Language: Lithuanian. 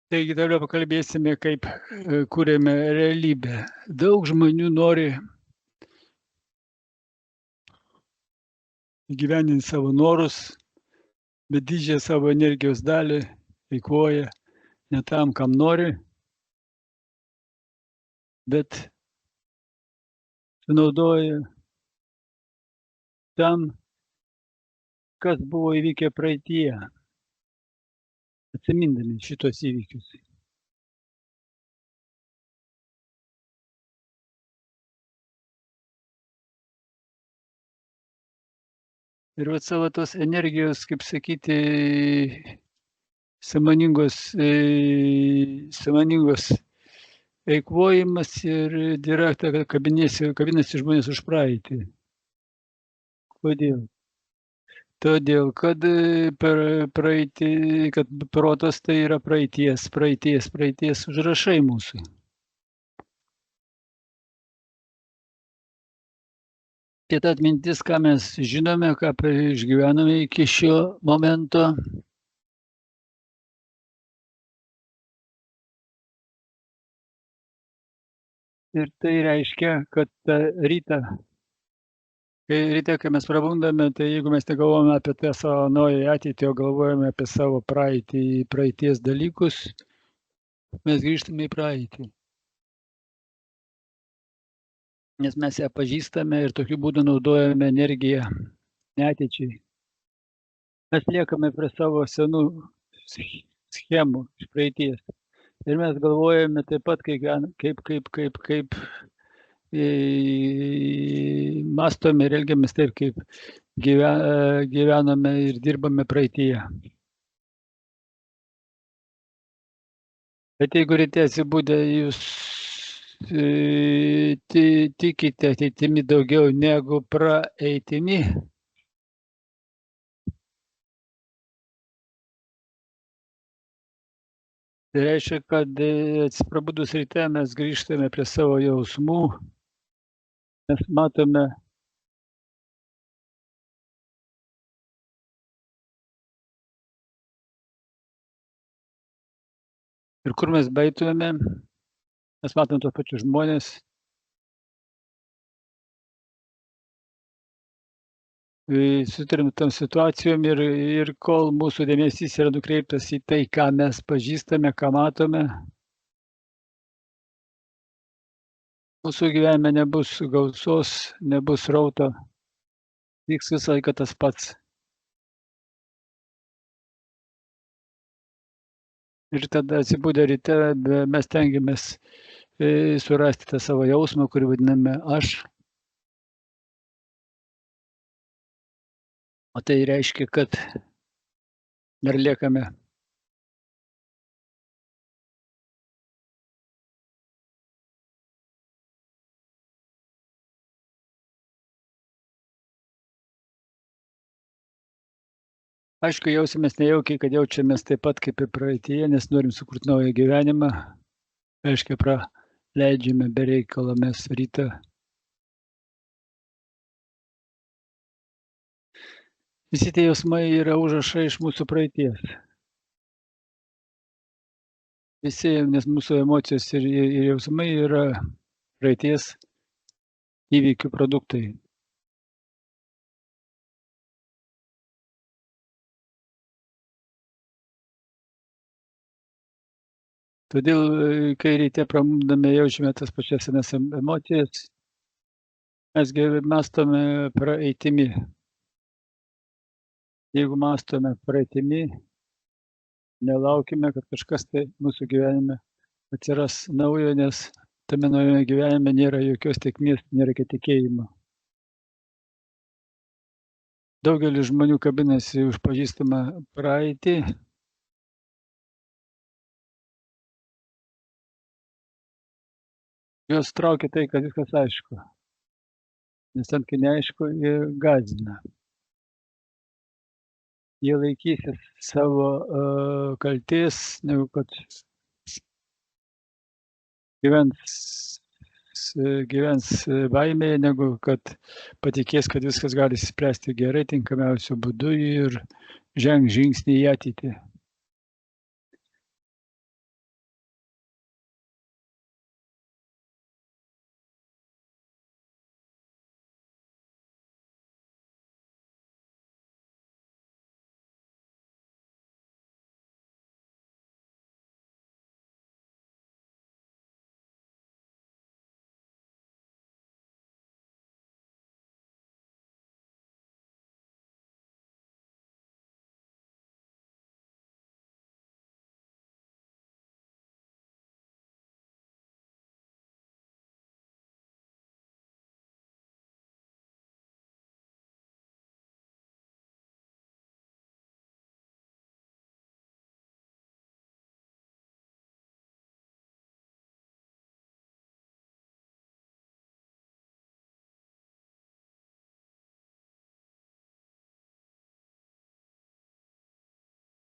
Taigi toliau pakalbėsime, kaip kūrėme realybę. Daug žmonių nori įgyvendinti savo norus, bet didžiąją savo energijos dalį eikvoja ne tam, kam nori, bet sunaudoja tam, kas buvo įvykę praeityje, atsimindami šitos įvykius. Ir vat savo tos energijos, kaip sakyti, sąmoningos eikvojimas ir yra kabinasi žmonės už praeitį. Kodėl? Todėl, kad per praeitį, kad protas tai yra praeities užrašai mūsų. Tai ta atmintis, ką mes žinome, ką išgyvename iki šio momento. Ir tai reiškia, kad ryte, kai mes prabundame, tai jeigu mes negalvojame apie tą savo naują ateitį, o galvojame apie savo praeities dalykus, mes grįžtame į praeitį. Nes mes ją pažįstame ir tokiu būdu naudojame energiją ateičiai. Mes liekame prie savo senų schemų iš praeities. Ir mes galvojame taip pat, kaip mąstome ir elgiamės taip, kaip gyvename ir dirbame praeityje. Bet jeigu ryte atsibudę jūs tikite ateitimi daugiau negu praeitimi, tai reiškia, kad atsiprabudus ryte mes grįžtame prie savo jausmų, mes matome ir kur mes beitumėme, mes matom tos pačius žmonės, sutarėm tam situacijom ir kol mūsų dėmesys yra nukreiptas į tai, ką mes pažįstame, ką matome, mūsų gyvenime nebus gausos, nebus srauto, vyks visą laiką tas pats. Ir tada atsibudę ryte mes tengiamės surasti tą savo jausmą, kurį vadiname aš. O tai reiškia, kad dar liekame aišku, jausimės nejaukiai, kad jaučiamės taip pat kaip ir praeityje, nes norim sukurti naują gyvenimą. Aiškiai, praleidžiame be reikalo mes rytą. Visi tie jausmai yra užrašai iš mūsų praeities. Visi, nes mūsų emocijos ir jausmai yra praeities įvykių produktai. Todėl, kai ryte prabundame, jaučiame tas pačias senas emocijas, mes mąstome praeitimi. Jeigu mąstome praeitimi, nelaukime, kad kažkas tai mūsų gyvenime atsiras naujo, nes tame naujame gyvenime nėra jokios tėkmės, nėra tikėjimo. Daugelis žmonių kabinasi už pažįstamą praeitį. Juos traukia tai, kad viskas aišku. Nes ten, kai neaišku, jie gąsdina. Jie laikysis savo kaltės, negu kad gyvens baimėje, negu kad patikės, kad viskas gali spręsti gerai, tinkamiausiu būdu ir žengs žingsnį į ateitį.